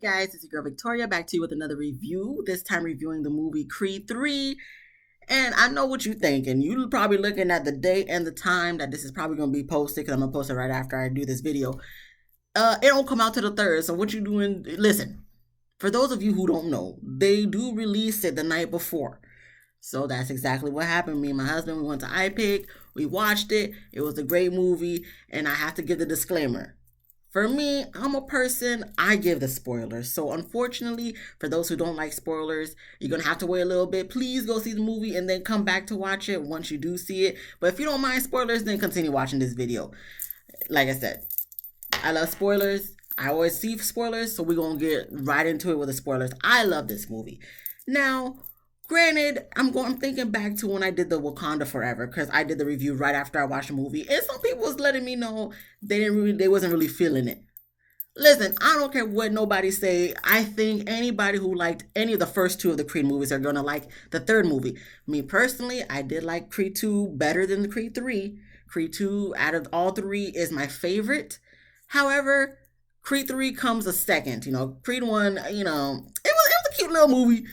Guys, it's your girl Victoria back to you with another review. This time reviewing the movie Creed 3. And I know what you're thinking. You're probably looking at the date and the time that this is probably going to be posted because I'm going to post it right after I do this video. It don't come out to the 3rd. So what you doing? Listen, for those of you who don't know, they do release it the night before. So that's exactly what happened. Me and my husband, we went to iPic. We watched it. It was a great movie. And I have to give the disclaimer. For me, I'm a person, I give the spoilers. So unfortunately, for those who don't like spoilers, you're going to have to wait a little bit. Please go see the movie and then come back to watch it once you do see it. But if you don't mind spoilers, then continue watching this video. Like I said, I love spoilers. I always see spoilers, so we're going to get right into it with the spoilers. I love this movie. Now, granted, I'm thinking back to when I did the Wakanda Forever, because I did the review right after I watched the movie, and some people was letting me know they wasn't really feeling it. Listen, I don't care what nobody say. I think anybody who liked any of the first two of the Creed movies are gonna like the third movie. Me personally, I did like Creed 2 better than the Creed 3. Creed 2 out of all three is my favorite. However, Creed 3 comes a second. Creed 1, it was a cute little movie.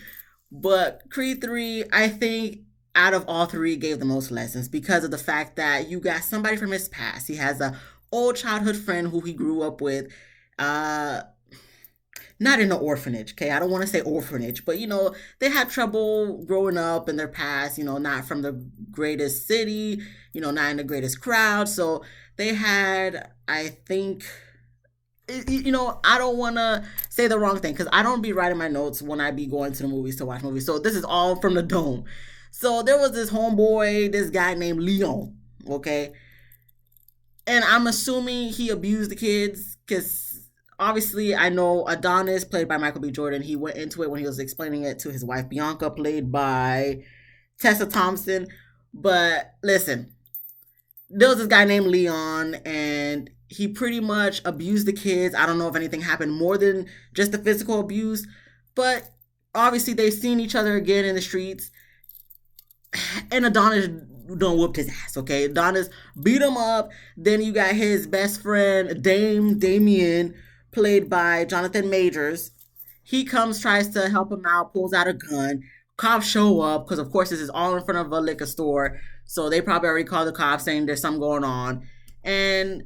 But Creed 3, I think out of all three gave the most lessons because of the fact that you got somebody from his past. He has a old childhood friend who he grew up with. Uh Not in an orphanage, okay? I don't want to say orphanage, but they had trouble growing up in their past, not from the greatest city, not in the greatest crowd. So they had, I think, I don't want to say the wrong thing because I don't be writing my notes when I be going to the movies to watch movies. So this is all from the dome. So there was this homeboy, this guy named Leon, okay? And I'm assuming he abused the kids because obviously I know Adonis, played by Michael B. Jordan, he went into it when he was explaining it to his wife Bianca, played by Tessa Thompson. But listen, there was this guy named Leon, and he pretty much abused the kids. I don't know if anything happened more than just the physical abuse, but obviously they've seen each other again in the streets, and Adonis done whooped his ass, okay? Adonis beat him up. Then you got his best friend, Damien, played by Jonathan Majors. He comes, tries to help him out, pulls out a gun. Cops show up, because of course this is all in front of a liquor store, so they probably already called the cops saying there's something going on. And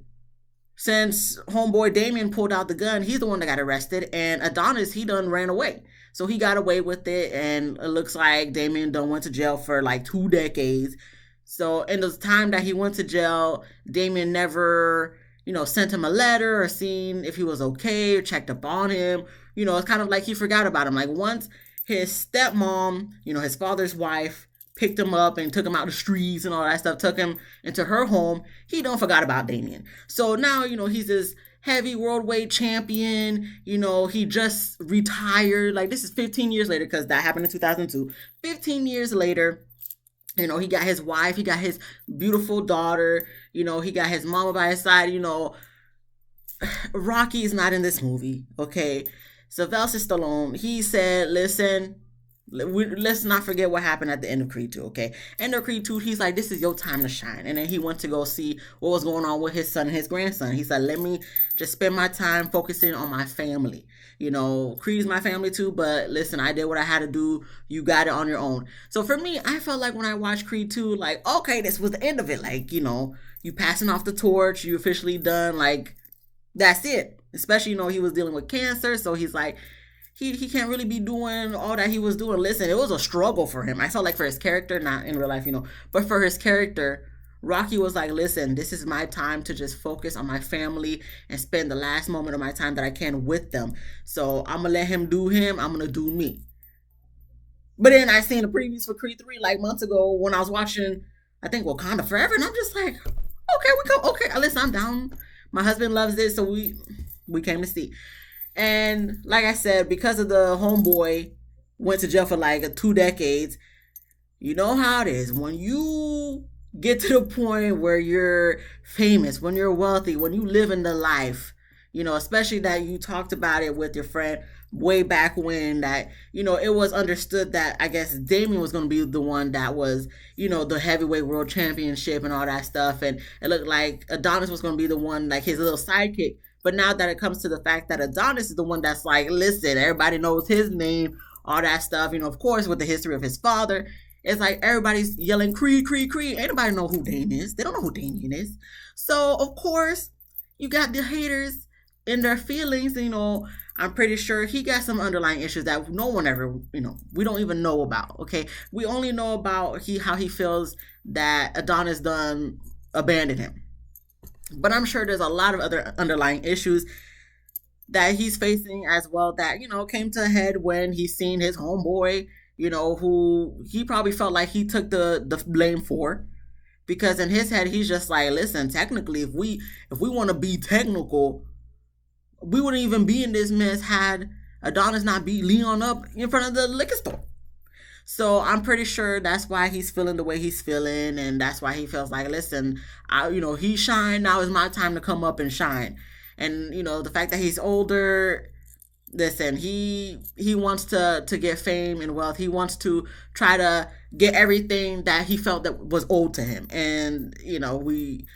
since homeboy Damien pulled out the gun, he's the one that got arrested, and Adonis, he done ran away. So he got away with it, and it looks like Damien done went to jail for like 2 decades. So in the time that he went to jail, Damien never, sent him a letter or seen if he was okay or checked up on him. It's kind of like he forgot about him. Like once his stepmom, his father's wife, picked him up and took him out the streets and all that stuff, took him into her home, he don't forgot about Damien. So now, he's this heavy worldweight champion. He just retired. Like this is 15 years later because that happened in 2002. 15 years later, he got his wife, he got his beautiful daughter, he got his mama by his side. Rocky is not in this movie, okay? Sylvester Stallone, he said, listen, let's not forget what happened at the end of Creed 2, okay? End of Creed 2, he's like, this is your time to shine. And then he went to go see what was going on with his son and his grandson. He said, let me just spend my time focusing on my family. Creed is my family too, but listen, I did what I had to do. You got it on your own. So for me, I felt like when I watched Creed 2, like, okay, this was the end of it. Like, you passing off the torch, you officially done, like, that's it. Especially, he was dealing with cancer, so he's like, he can't really be doing all that he was doing. Listen, it was a struggle for him. I felt like for his character, not in real life, but for his character, Rocky was like, listen, this is my time to just focus on my family and spend the last moment of my time that I can with them. So I'm going to let him do him. I'm going to do me. But then I seen the previews for Creed 3 like months ago when I was watching, I think, Wakanda Forever. And I'm just like, okay, listen, I'm down. My husband loves it, so we came to see. And like I said, because of the homeboy went to jail for like 2 decades, you know how it is. When you get to the point where you're famous, when you're wealthy, when you live in the life, especially that you talked about it with your friend way back when, that, it was understood that I guess Damien was going to be the one that was, the heavyweight world championship and all that stuff. And it looked like Adonis was going to be the one, like his little sidekick. But now that it comes to the fact that Adonis is the one that's like, listen, everybody knows his name, all that stuff, of course, with the history of his father, it's like everybody's yelling Creed, Creed, Creed. Ain't nobody know who Damien is. They don't know who Damien is. So, of course, you got the haters in their feelings. I'm pretty sure he got some underlying issues that no one ever, we don't even know about. Okay. We only know about how he feels that Adonis done abandoned him. But I'm sure there's a lot of other underlying issues that he's facing as well that, came to a head when he seen his homeboy, who he probably felt like he took the blame for. Because in his head, he's just like, listen, technically, if we want to be technical, we wouldn't even be in this mess had Adonis not beat Leon up in front of the liquor store. So I'm pretty sure that's why he's feeling the way he's feeling, and that's why he feels like, listen, he shined. Now is my time to come up and shine. And the fact that he's older, listen, he wants to get fame and wealth. He wants to try to get everything that he felt that was owed to him. And we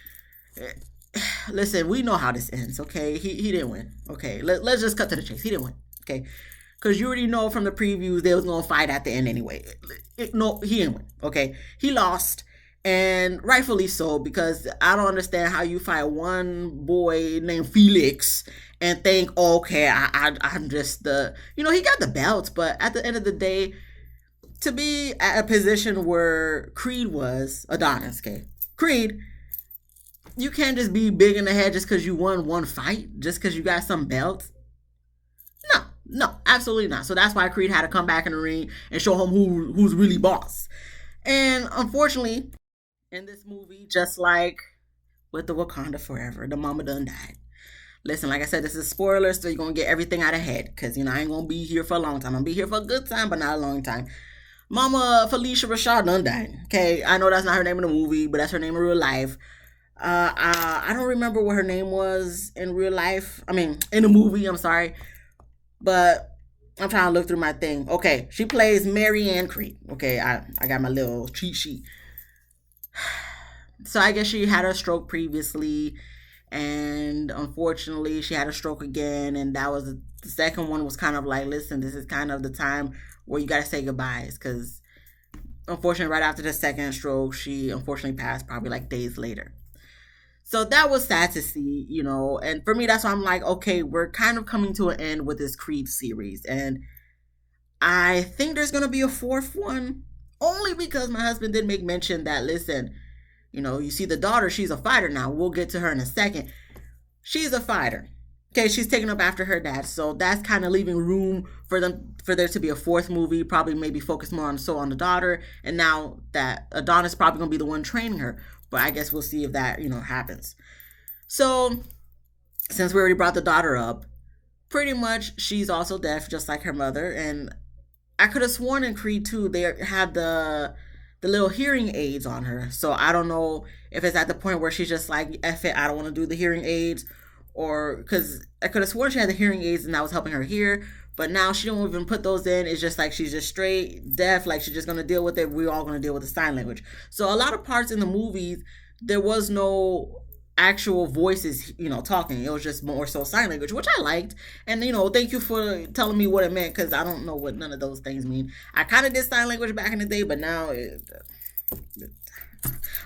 listen, we know how this ends. Okay, he didn't win. Okay, let's just cut to the chase. He didn't win. Okay. Because you already know from the previews they was going to fight at the end anyway. No, he didn't win, okay? He lost, and rightfully so, because I don't understand how you fight one boy named Felix and think, okay, I'm just he got the belts, but at the end of the day, to be at a position where Creed was, Adonis, okay? Creed, you can't just be big in the head just because you won one fight, just because you got some belts. No, absolutely not. So that's why Creed had to come back in the ring and show him who's really boss. And unfortunately, in this movie, just like with the Wakanda Forever, the mama done died. Listen, like I said, this is spoilers, so you're going to get everything out of head. Because, I ain't going to be here for a long time. I'm going to be here for a good time, but not a long time. Mama Felicia Rashad done died. Okay, I know that's not her name in the movie, but that's her name in real life. I don't remember what her name was in real life. I mean, in the movie, I'm sorry. But I'm trying to look through my thing. Okay, she plays Mary Ann Creed. Okay, I got my little cheat sheet. So I guess she had a stroke previously, and unfortunately she had a stroke again, and that was the second one was kind of like, listen, this is kind of the time where you got to say goodbyes, because unfortunately right after the second stroke, she unfortunately passed probably like days later. So that was sad to see, and for me, that's why I'm like, okay, we're kind of coming to an end with this Creed series. And I think there's going to be a fourth one, only because my husband did make mention that, listen, you see the daughter, she's a fighter now. We'll get to her in a second. She's a fighter. Okay, she's taken up after her dad. So that's kind of leaving room for there to be a fourth movie, probably maybe focus more on the daughter. And now that Adonis is probably going to be the one training her. But I guess we'll see if that, happens. So, since we already brought the daughter up, pretty much she's also deaf, just like her mother. And I could have sworn in Creed 2 they had the little hearing aids on her. So I don't know if it's at the point where she's just like, F it, I don't want to do the hearing aids. Or, because I could have sworn she had the hearing aids and that was helping her hear. But now she don't even put those in. It's just like she's just straight deaf. Like she's just going to deal with it. We're all going to deal with the sign language. So a lot of parts in the movies, there was no actual voices, talking. It was just more so sign language, which I liked. And, thank you for telling me what it meant, because I don't know what none of those things mean. I kind of did sign language back in the day, but now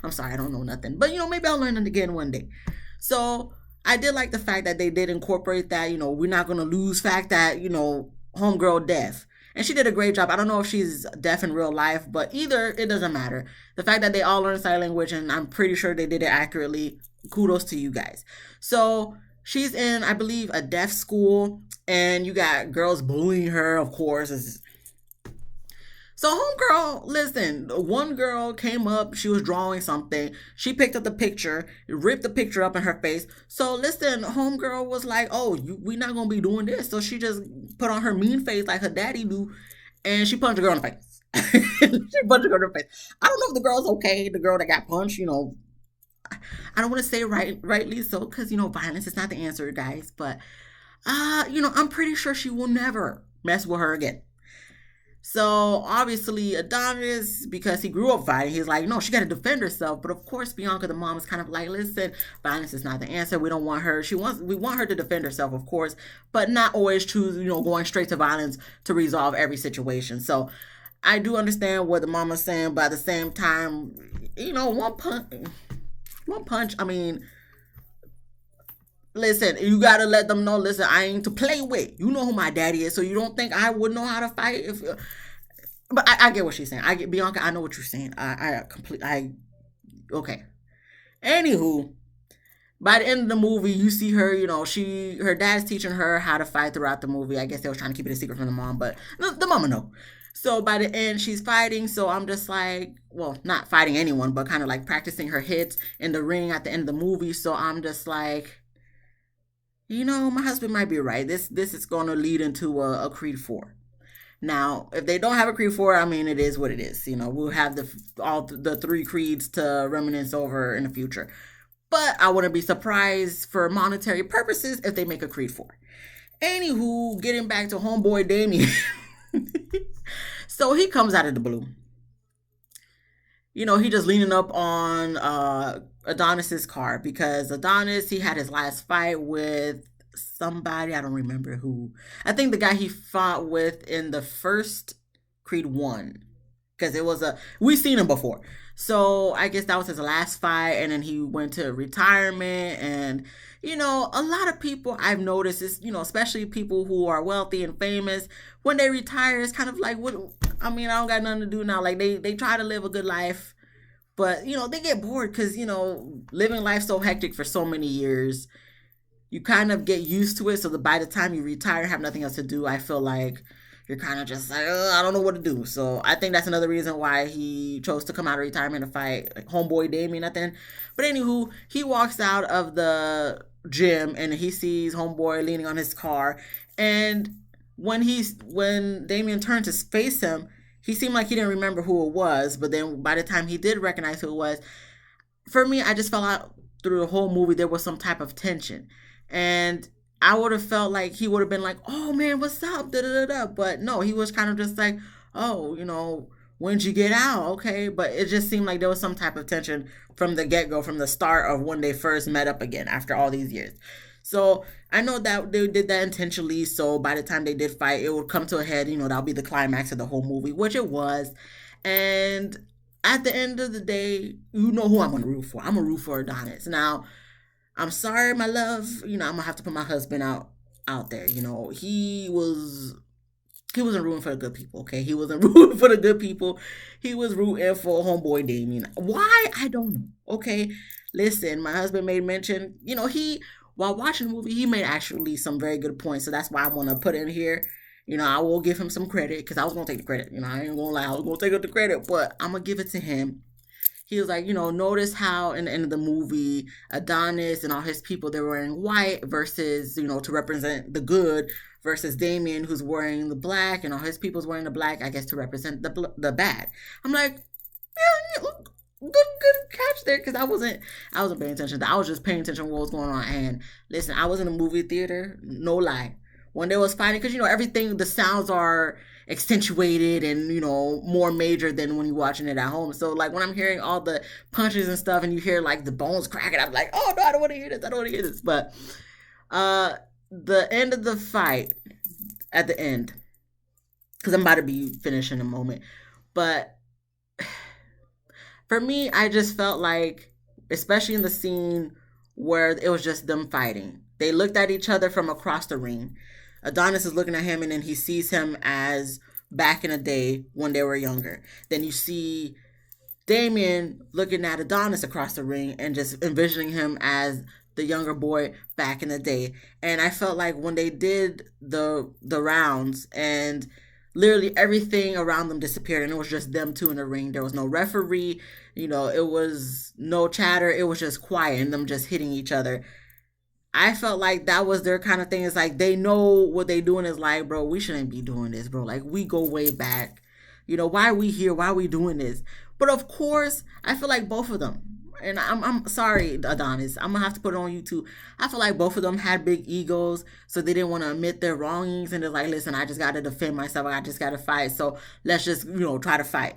I'm sorry, I don't know nothing. But, maybe I'll learn it again one day. So I did like the fact that they did incorporate that, we're not going to lose fact that, homegirl deaf. And she did a great job. I don't know if she's deaf in real life, but either, it doesn't matter. The fact that they all learned sign language, and I'm pretty sure they did it accurately, kudos to you guys. So she's in, I believe, a deaf school, and you got girls bullying her, of course. So homegirl, listen, one girl came up, she was drawing something. She picked up the picture, ripped the picture up in her face. So listen, homegirl was like, oh, we not going to be doing this. So she just put on her mean face like her daddy do, and she punched the girl in the face. She punched the girl in the face. I don't know if the girl's okay, the girl that got punched, I don't want to say rightly so, because, violence is not the answer, guys. But, I'm pretty sure she will never mess with her again. So obviously Adonis, because he grew up fighting, he's like, no, she got to defend herself. But of course, Bianca, the mom, is kind of like, listen, violence is not the answer. We don't want her. We want her to defend herself, of course, but not always choose, going straight to violence to resolve every situation. So I do understand what the mama's saying, but at the same time, one punch. I mean, listen, you gotta let them know. Listen, I ain't to play with. You know who my daddy is, so you don't think I would know how to fight if. But I get what she's saying. I get Bianca. I know what you're saying. Okay. Anywho, by the end of the movie, you see her. Her dad's teaching her how to fight throughout the movie. I guess they was trying to keep it a secret from the mom, but the mama know. So by the end, she's fighting. So I'm just like, well, not fighting anyone, but kind of like practicing her hits in the ring at the end of the movie. So I'm just like, my husband might be right. This is going to lead into a Creed 4. Now, if they don't have a Creed 4, I mean, it is what it is. We'll have all the three Creeds to reminisce over in the future. But I wouldn't be surprised for monetary purposes if they make a Creed 4. Anywho, getting back to homeboy Damien. So he comes out of the blue. He just leaning up on Adonis's car because Adonis, he had his last fight with somebody, I don't remember who. I think the guy he fought with in the first Creed 1, because we've seen him before. So I guess that was his last fight, and then he went to retirement. And a lot of people I've noticed is, especially people who are wealthy and famous, when they retire, it's kind of like, what? I mean, I don't got nothing to do now. Like they try to live a good life, but they get bored because living life so hectic for so many years, you kind of get used to it. So by the time you retire, have nothing else to do, I feel like you're kind of just like, I don't know what to do. So I think that's another reason why he chose to come out of retirement to fight homeboy Damien at the end. But anywho, he walks out of the gym and he sees homeboy leaning on his car. And when Damien turned to face him, he seemed like he didn't remember who it was. But then by the time he did recognize who it was, for me, I just felt out through the whole movie there was some type of tension. And I would have felt like he would have been like, oh man, what's up? Da, da, da, da. But no, he was kind of just like, oh, when'd you get out? Okay. But it just seemed like there was some type of tension from the get-go, from the start of when they first met up again after all these years. So I know that they did that intentionally. So by the time they did fight, it would come to a head, that'll be the climax of the whole movie, which it was. And at the end of the day, you know who I'm going to root for. I'm going to root for Adonis. Now, I'm sorry, my love. I'm gonna have to put my husband out there. He wasn't rooting for the good people. Okay, he wasn't rooting for the good people. He was rooting for homeboy Damien. Why? I don't know. Okay, listen, my husband made mention. While watching the movie, he made actually some very good points. So that's why I want to put in here. I will give him some credit because I was gonna take the credit. I ain't gonna lie, I was gonna take up the credit, but I'm gonna give it to him. He was like, notice how in the end of the movie, Adonis and all his people, they're wearing white versus, to represent the good, versus Damien, who's wearing the black, and all his people's wearing the black, I guess, to represent the bad. I'm like, yeah, good catch there, because I wasn't paying attention. I was just paying attention to what was going on. And listen, I was in a movie theater, no lie, when they was fighting, because everything, the sounds are accentuated and more major than when you're watching it at home. So like when I'm hearing all the punches and stuff and you hear like the bones cracking, I'm like, oh no, I don't want to hear this. But the end of the fight, at the end, because I'm about to be finished in a moment, but for me, I just felt like, especially in the scene where it was just them fighting, they looked at each other from across the ring. Adonis is looking at him and then he sees him as back in the day when they were younger. Then you see Damien looking at Adonis across the ring and just envisioning him as the younger boy back in the day. And I felt like when they did the rounds and literally everything around them disappeared and it was just them two in the ring. There was no referee, it was no chatter. It was just quiet and them just hitting each other. I felt like that was their kind of thing. It's like they know what they doing is like, bro, we shouldn't be doing this, bro. Like, we go way back. Why are we here? Why are we doing this? But of course, I feel like both of them, And I'm sorry, Adonis. I'm gonna have to put it on YouTube. I feel like both of them had big egos, so they didn't want to admit their wrongings, and they're like, "Listen, I just got to defend myself. I just got to fight. So let's just try to fight."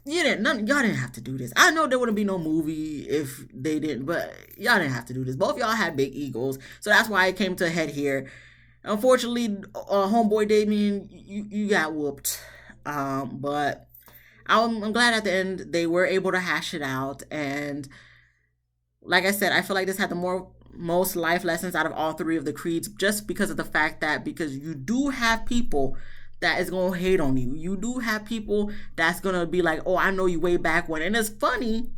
Y'all didn't have to do this. I know there wouldn't be no movie if they didn't, but y'all didn't have to do this. Both y'all had big egos, so that's why it came to a head here. Unfortunately, homeboy Damien, you got whooped. But I'm glad at the end they were able to hash it out. And like I said, I feel like this had the most life lessons out of all three of the creeds, just because of the fact that because you do have people that is gonna hate on you. You do have people that's gonna be like, "Oh, I know you way back when," and it's funny.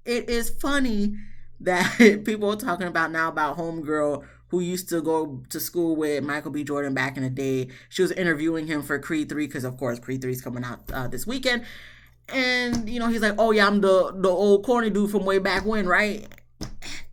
It is funny that people are talking about now about homegirl who used to go to school with Michael B. Jordan back in the day. She was interviewing him for Creed 3 because, of course, Creed 3 is coming out this weekend. And, he's like, "Oh, yeah, I'm the old corny dude from way back when, right?"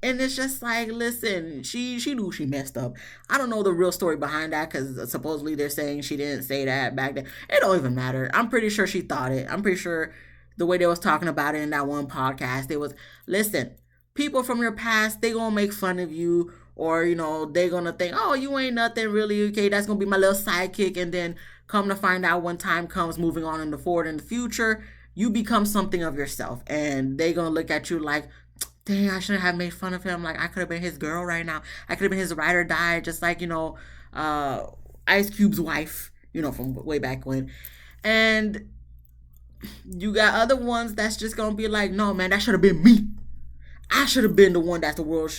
And it's just like, listen, she knew she messed up. I don't know the real story behind that because supposedly they're saying she didn't say that back then. It don't even matter. I'm pretty sure she thought it. I'm pretty sure the way they was talking about it in that one podcast, it was, listen, people from your past, they gonna make fun of you, or they gonna think, "Oh, you ain't nothing really, okay, that's gonna be my little sidekick," and then come to find out when time comes moving on in the forward in the future, you become something of yourself, and they gonna look at you like, "Dang, I shouldn't have made fun of him. Like, I could have been his girl right now. I could have been his ride or die, just like uh Ice Cube's wife, from way back when." And you got other ones that's just gonna be like, "No, man, that should have been me. I should have been the one that's the world,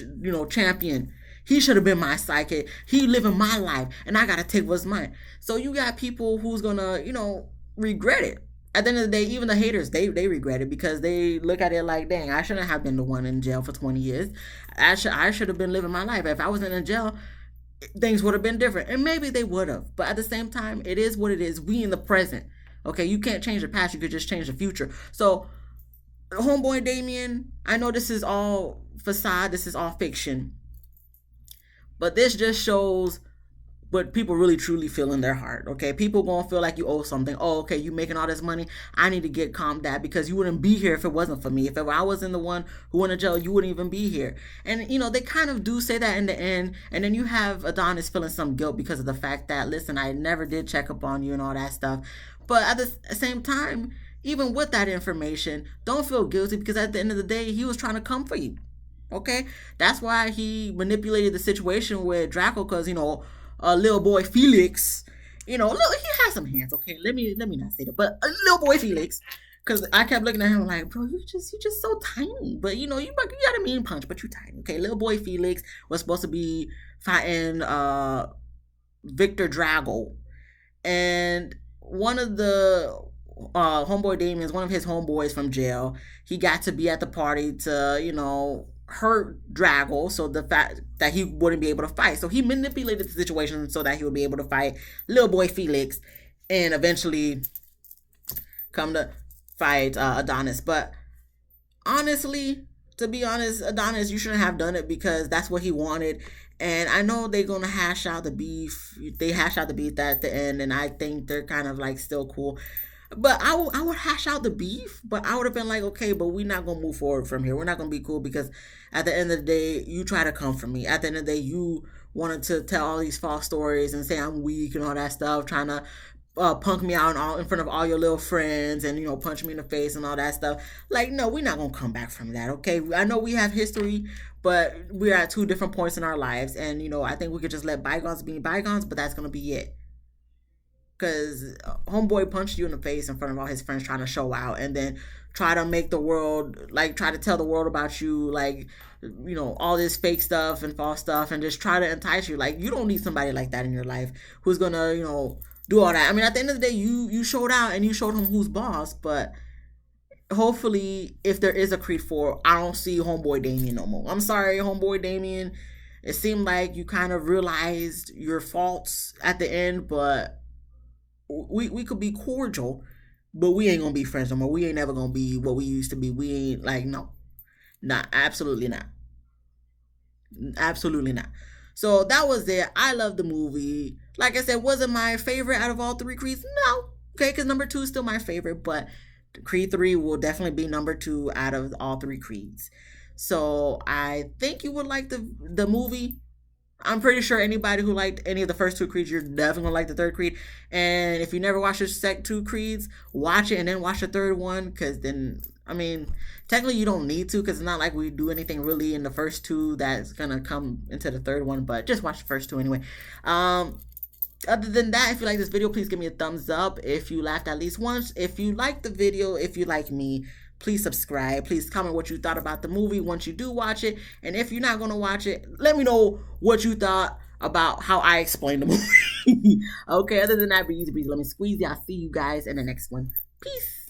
champion. He should have been my sidekick. He living my life, and I gotta take what's mine." So you got people who's gonna, regret it. At the end of the day, even the haters, they regret it because they look at it like, "Dang, I shouldn't have been the one in jail for 20 years. I should have been living my life. If I wasn't in jail, things would have been different." And maybe they would have. But at the same time, it is what it is. We in the present. Okay, you can't change the past. You could just change the future. So homeboy Damien, I know this is all facade, this is all fiction, but this just shows what people really truly feel in their heart. Okay, people gonna feel like you owe something. "Oh, okay, you making all this money, I need to get calmed down because you wouldn't be here if it wasn't for me. If I wasn't the one who went to jail, you wouldn't even be here." And they kind of do say that in the end, and then you have Adonis feeling some guilt because of the fact that, "Listen, I never did check up on you," and all that stuff. But at the same time, even with that information, don't feel guilty because at the end of the day, he was trying to come for you. Okay, that's why he manipulated the situation with Draco, because little boy Felix, look, he has some hands. Okay, let me not say that, but a little boy Felix, because I kept looking at him like, "Bro, you just so tiny," but you got a mean punch, but you tiny. Okay, little boy Felix was supposed to be fighting Victor Drago, and one of the homeboy Damien's one of his homeboys from jail. He got to be at the party to hurt Drago, so the fact that he wouldn't be able to fight. So he manipulated the situation so that he would be able to fight little boy Felix, and eventually come to fight Adonis. But honestly, to be honest, Adonis, you shouldn't have done it because that's what he wanted. And I know they're gonna hash out the beef. They hash out the beef at the end, and I think they're kind of like still cool. But I would hash out the beef, but I would have been like, "Okay, but we're not gonna move forward from here. We're not gonna be cool because at the end of the day, you try to come for me. At the end of the day, you wanted to tell all these false stories and say I'm weak and all that stuff, trying to punk me out in front of all your little friends and punch me in the face and all that stuff. Like, no, we're not gonna come back from that. Okay, I know we have history, but we're at two different points in our lives, and I think we could just let bygones be bygones. But that's gonna be it. Because homeboy punched you in the face in front of all his friends trying to show out, and then try to make the world, like, try to tell the world about you, like, all this fake stuff and false stuff, and just try to entice you. Like, you don't need somebody like that in your life who's gonna do all that. I mean, at the end of the day, you showed out and you showed him who's boss. But hopefully, if there is a Creed 4, I don't see homeboy Damien no more. I'm sorry, homeboy Damien. It seemed like you kind of realized your faults at the end, but we could be cordial, but we ain't gonna be friends no more. We ain't never gonna be what we used to be. We ain't, like, no, not, absolutely not, absolutely not. So that was it. I love the movie. Like I said, was it my favorite out of all three Creeds? No. Okay, because number 2 is still my favorite, but Creed 3 will definitely be number 2 out of all 3 Creeds. So I think you would like the movie. I'm pretty sure anybody who liked any of the first 2 Creeds, you're definitely gonna like the third Creed. And if you never watched the second 2 Creeds, watch it and then watch the third one, because then, I mean, technically you don't need to, because it's not like we do anything really in the first 2 that's gonna come into the third one. But just watch the first 2 anyway. Other than that, if you like this video, please give me a thumbs up if you laughed at least once. If you like the video, if you like me, please subscribe. Please comment what you thought about the movie once you do watch it. And if you're not going to watch it, let me know what you thought about how I explained the movie. Okay, other than that, be easy breezy. Let me squeeze you. I'll see you guys in the next one. Peace.